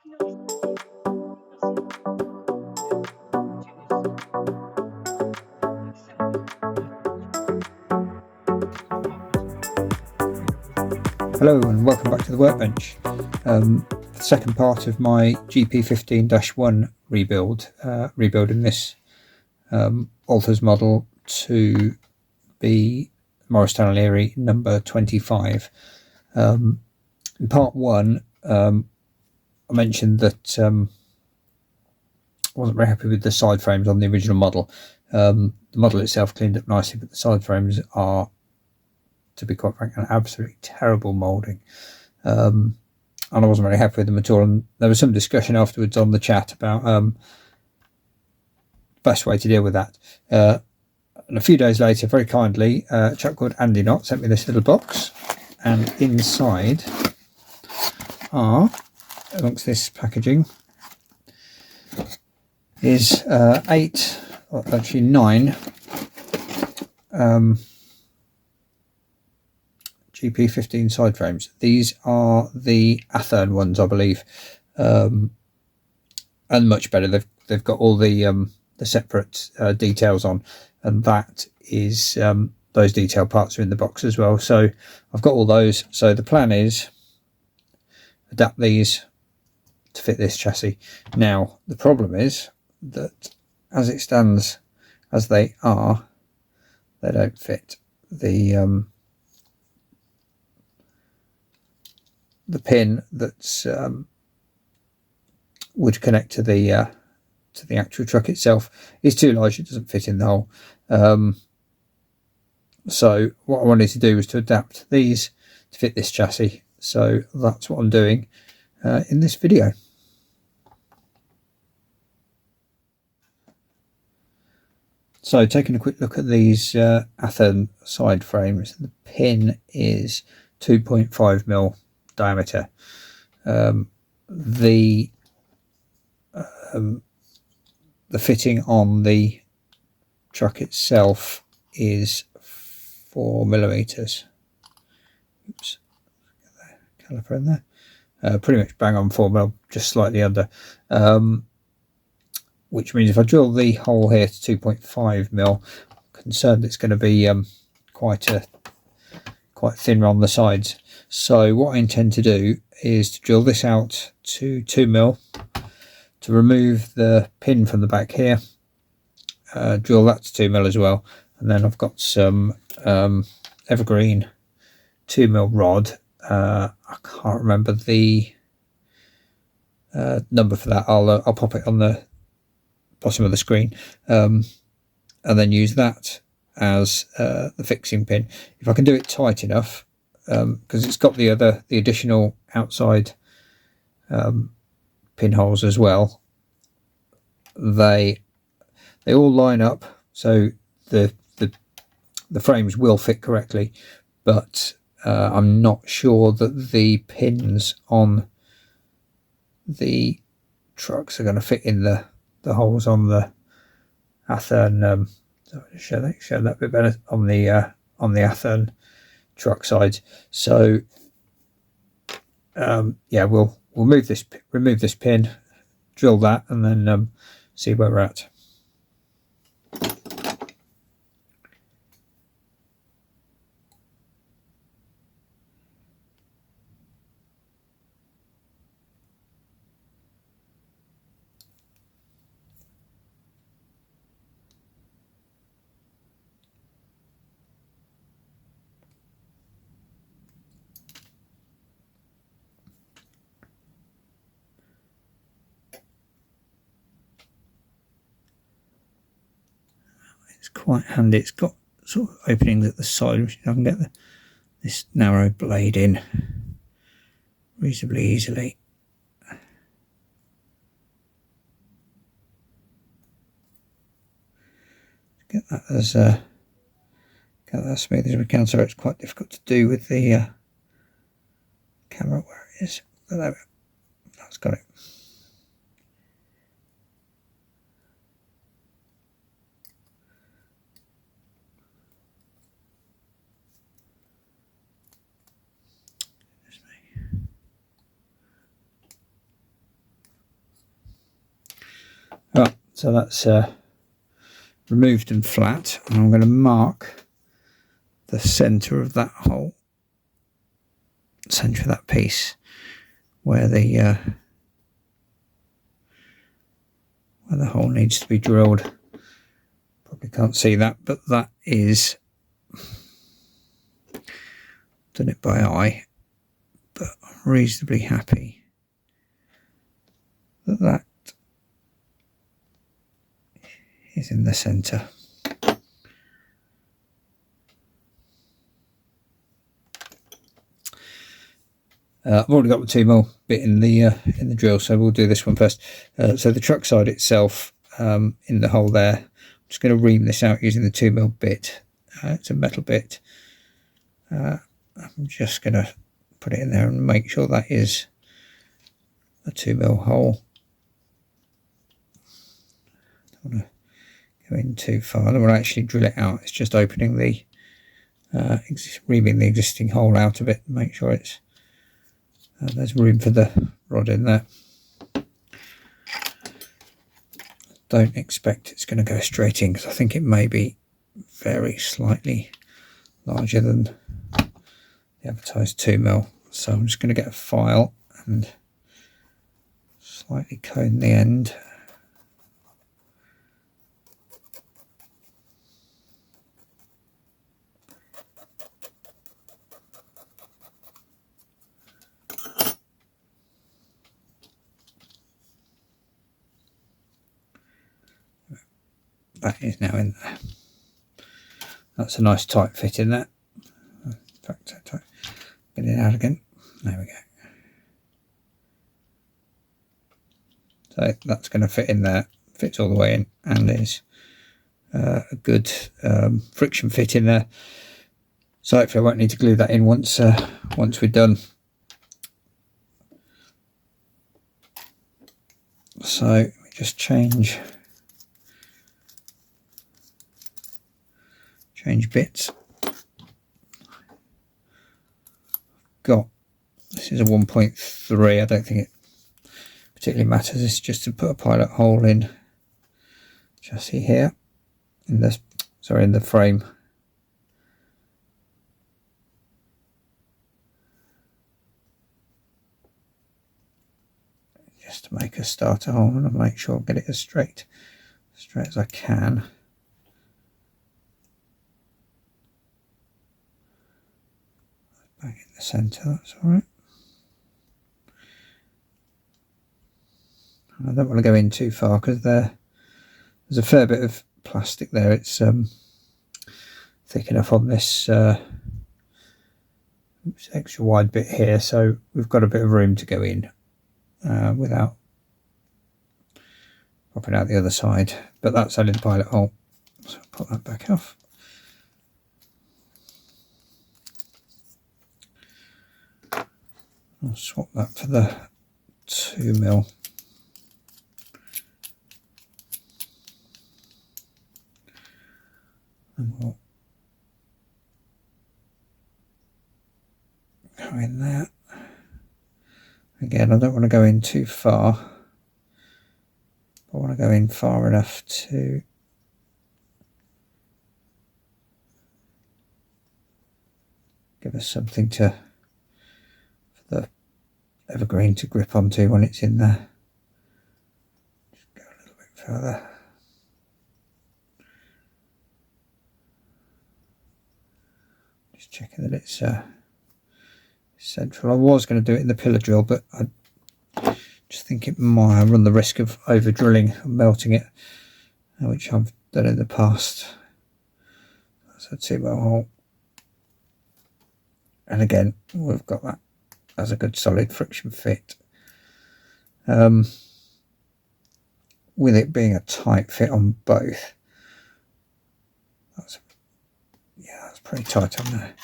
Hello and welcome back to the workbench. The second part of my GP15-1 rebuild, rebuilding this Walthers model to be Morristown Leary number 25. In part 1 I mentioned that I wasn't very happy with the side frames on the original model. The model itself cleaned up nicely, but the side frames are, to be quite frank, an absolutely terrible moulding. And I wasn't very happy with them at all, and there was some discussion afterwards on the chat about the best way to deal with that. And a few days later, very kindly, a chap called Andy Knott sent me this little box, and inside are, amongst this packaging, is 8, or actually 9 GP15 side frames. These are the Athearn ones, I believe, and much better. They've got all the separate details on, and that is those detail parts are in the box as well. So I've got all those. So the plan is adapt these to fit this chassis. Now the problem is that as it stands, as they are, they don't fit. The pin that's would connect to the actual truck itself is too large. It doesn't fit in the hole. So what I wanted to do was to adapt these to fit this chassis. So that's what I'm doing in this video. So taking a quick look at these Athearn side frames, the pin is 2.5mm diameter. The fitting on the truck itself is 4mm. Oops, get the caliper in there. Pretty much bang on 4mm, just slightly under. Which means if I drill the hole here to 2.5mm, I'm concerned it's going to be quite thin on the sides. So what I intend to do is to drill this out to 2mm, to remove the pin from the back here, drill that to 2mm as well, and then I've got some evergreen 2mm rod. I can't remember the number for that. I'll pop it on the bottom of the screen, and then use that as the fixing pin. If I can do it tight enough, because it's got the additional outside pinholes as well, they all line up, so the frames will fit correctly, but I'm not sure that the pins on the trucks are going to fit in the holes on the Athearn. Show that bit better on the Athearn truck sides. So yeah, we'll remove this pin, drill that, and then see where we're at. It's quite handy. It's got sort of openings at the side, which I can get this narrow blade in reasonably easily. Get that as smooth as we can. So it's quite difficult to do with the camera where it is. But there we go. That's got it. So that's removed and flat, and I'm going to mark the centre of that hole, centre of that piece, where the hole needs to be drilled. Probably can't see that, but that is done it by eye, but I'm reasonably happy that that is in the centre. I've already got the 2mm bit in the drill, so we'll do this one first. So the truck side itself, in the hole there, I'm just going to ream this out using the 2mm bit. It's a metal bit. I'm just going to put it in there and make sure that is a 2mm hole. Don't want to go in too far. I don't want to actually drill it out. It's just opening the reaming the existing hole out of it. Make sure it's there's room for the rod in there. Don't expect it's going to go straight in, because I think it may be very slightly larger than the advertised 2mm. So I'm just going to get a file and slightly cone the end. That is now in there. That's a nice tight fit in there. In fact, get it out again. There we go. So that's going to fit in there. Fits all the way in, and is a good friction fit in there. So hopefully I won't need to glue that in once we're done. So we just change bits. This is a 1.3. I don't think it particularly matters. It's just to put a pilot hole in chassis here in this, sorry, in the frame. Just to make a starter hole, and I'll make sure I get it as straight as I can. Back in the centre, that's alright. I don't want to go in too far, because there's a fair bit of plastic there. It's thick enough on this extra wide bit here, so we've got a bit of room to go in without popping out the other side. But that's only the pilot hole, so I'll put that back off. I'll swap that for the 2mm. And we'll go in there. Again, I don't want to go in too far. I want to go in far enough to give us something for the evergreen to grip onto when it's in there. Just go a little bit further. Just checking that it's central. I was going to do it in the pillar drill, but I just think it might run the risk of over drilling and melting it, which I've done in the past. That's a 2mm hole. And again, we've got that as a good solid friction fit. With it being a tight fit on both, that's pretty tight on there.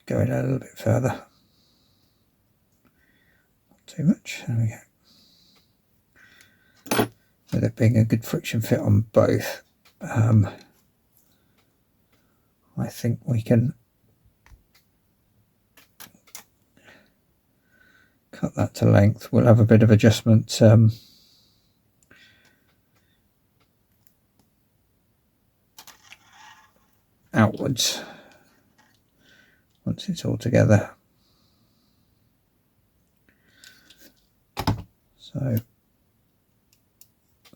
Go in a little bit further. Not too much. There we go. With it being a good friction fit on both, I think we can cut that to length. We'll have a bit of adjustment afterwards once it's all together. So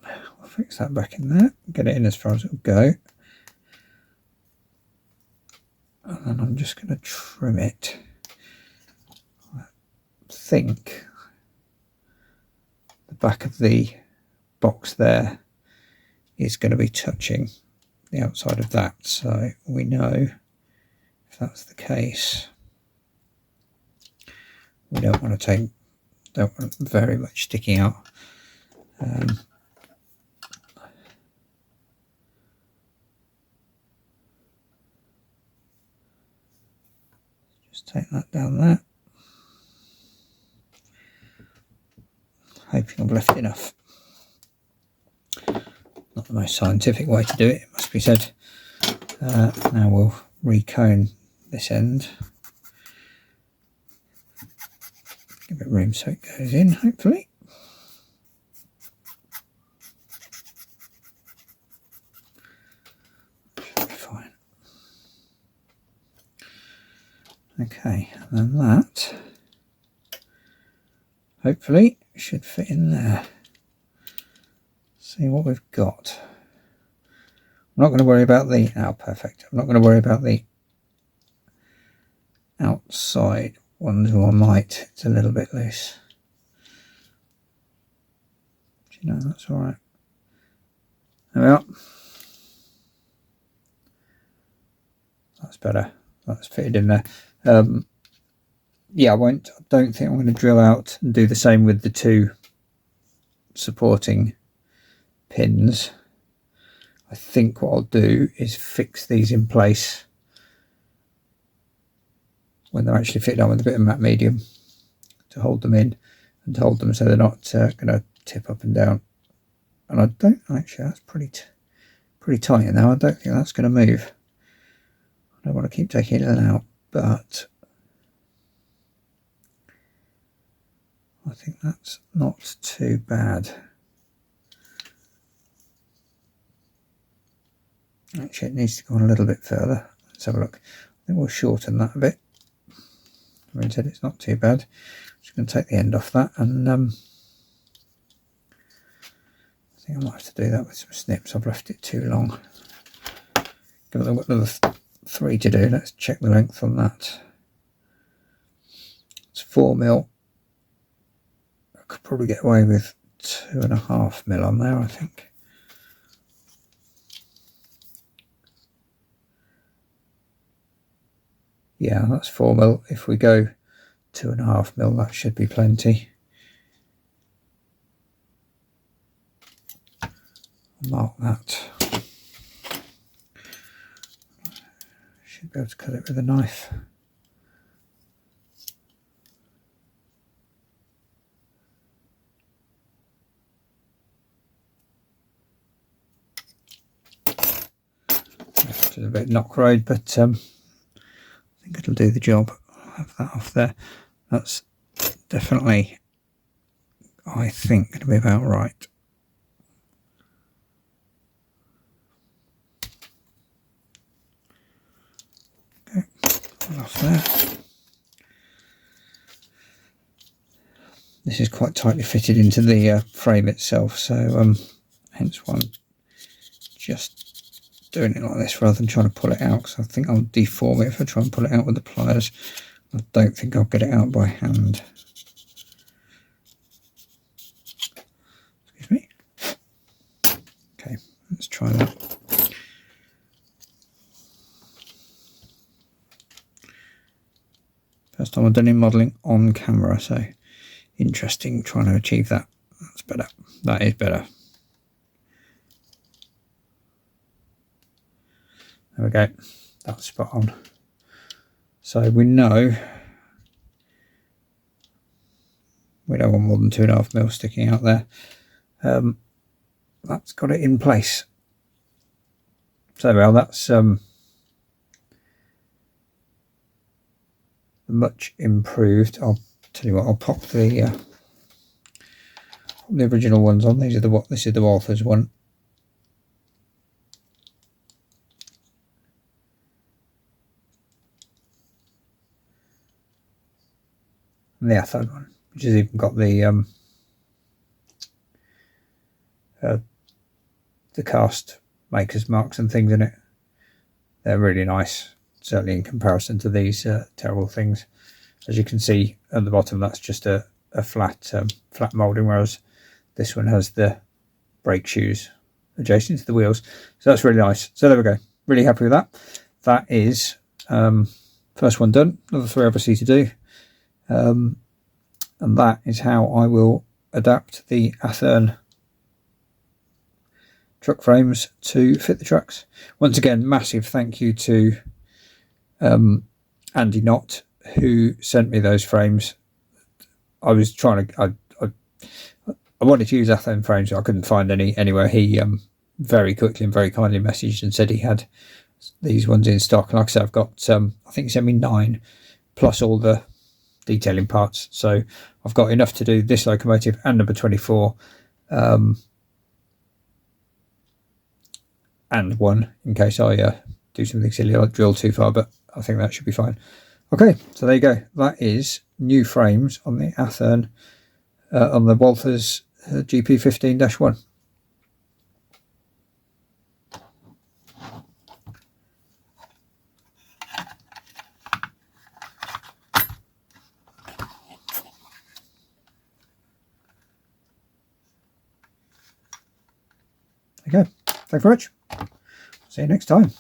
I'll fix that back in there, get it in as far as it'll go, and then I'm just going to trim it. I think the back of the box there is going to be touching the outside of that, so we know if that's the case we don't want very much sticking out. Just take that down there, hoping I've left enough. Not the most scientific way to do it, it must be said. Now we'll recone this end, give it room so it goes in, hopefully. Should be fine. Okay, and then that hopefully should fit in there. See what we've got. I'm not going to worry about the, oh perfect, I'm not going to worry about the outside ones, or I might, it's a little bit loose. Do you know, that's alright. There we are. That's better, that's fitted in there. Yeah, I don't think I'm going to drill out and do the same with the two supporting pins. I think what I'll do is fix these in place when they're actually fitted on with a bit of matte medium to hold them in and to hold them so they're not going to tip up and down. And I don't actually, that's pretty tight now. I don't think that's going to move. I don't want to keep taking it in and out, but I think that's not too bad. Actually, it needs to go on a little bit further. Let's have a look. I think we'll shorten that a bit. As I said, it's not too bad. Just going to take the end off that, and I think I might have to do that with some snips. I've left it too long. Got another 3 to do. Let's check the length on that. It's 4mm. I could probably get away with 2.5mm on there, I think. Yeah, that's 4mm. If we go 2.5mm, that should be plenty. I'll mark that. Should be able to cut it with a knife. It's a bit knock road, but I think it'll do the job. I'll have that off there. That's definitely, I think, going to be about right. Okay, off there. This is quite tightly fitted into the frame itself, so hence why I'm just doing it like this rather than trying to pull it out, because I think I'll deform it if I try and pull it out with the pliers. I don't think I'll get it out by hand. Excuse me. Okay, let's try that. First time I've done in modelling on camera, so interesting trying to achieve that. That's better. That is better. There we go. That's spot on. So we know we don't want more than 2.5mm sticking out there. That's got it in place. So well, that's much improved. I'll tell you what, I'll pop the original ones on. These are this is the Walthers one. the Athearn one, which has even got the cast makers marks and things in it. They're really nice, certainly in comparison to these terrible things. As you can see at the bottom, that's just a flat moulding, whereas this one has the brake shoes adjacent to the wheels. So that's really nice. So there we go. Really happy with that. That is first one done. Another 3 obviously to do. And that is how I will adapt the Athearn truck frames to fit the trucks. Once again, massive thank you to Andy Knott, who sent me those frames. I was trying to, I wanted to use Athearn frames, but I couldn't find any anywhere. He very quickly and very kindly messaged and said he had these ones in stock. And like I said, I've got, I think he sent me 9 plus all the detailing parts. So I've got enough to do this locomotive and number 24. And 1 in case I do something silly like drill too far, but I think that should be fine. Okay, so there you go. That is new frames on the Athearn, on the Walthers GP15-1. Okay, thanks very much. See you next time.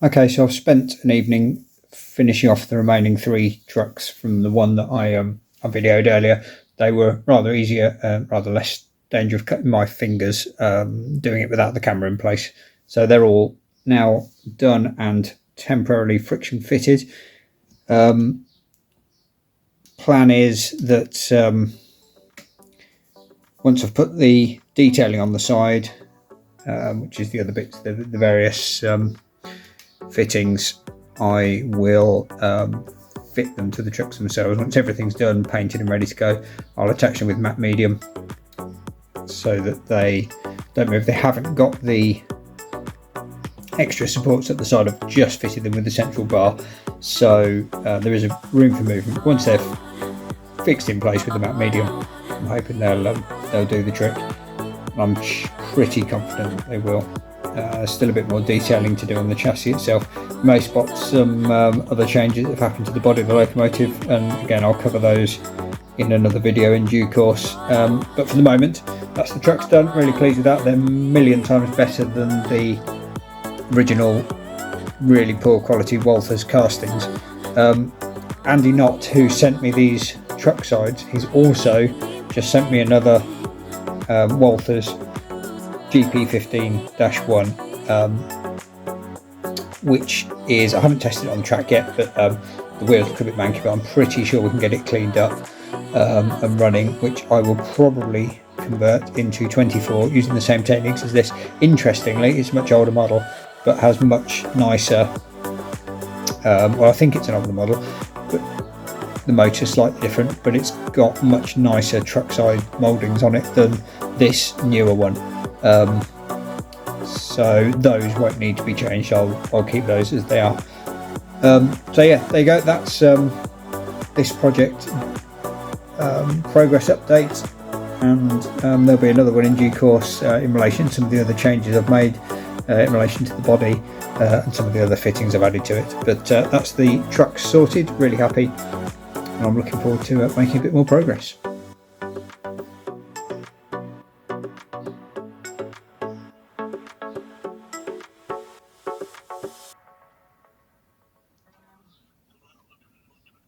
Okay, so I've spent an evening finishing off the remaining 3 trucks from the one that I videoed earlier. They were rather easier, rather less danger of cutting my fingers doing it without the camera in place. So they're all now done and temporarily friction fitted. Plan is that once I've put the detailing on the side, which is the other bits, the various fittings, I will fit them to the trucks themselves. Once everything's done, painted and ready to go, I'll attach them with matte medium so that they don't move. They haven't got the extra supports at the side. I've just fitted them with the central bar, so there is a room for movement. Once they're fixed in place with the matte medium, I'm hoping they'll do the trick. I'm pretty confident that they will. Still a bit more detailing to do on the chassis itself. May spot some other changes that have happened to the body of the locomotive, and again I'll cover those in another video in due course. But for the moment, that's the truck's done. Really pleased with that. They're a million times better than the original really poor quality Walthers castings. Andy Knott, who sent me these truck sides, he's also just sent me another Walthers GP15-1, which is, I haven't tested it on the track yet, but the wheels look a bit manky, but I'm pretty sure we can get it cleaned up and running, which I will probably convert into 24 using the same techniques as this. Interestingly, it's a much older model, but has much nicer, well, I think it's an older model, but the motor's slightly different, but it's got much nicer truck side mouldings on it than this newer one. So those won't need to be changed. I'll keep those as they are. So yeah, there you go. That's this project progress update, and there'll be another one in due course in relation to some of the other changes I've made in relation to the body and some of the other fittings I've added to it. But that's the truck sorted. Really happy, and I'm looking forward to making a bit more progress.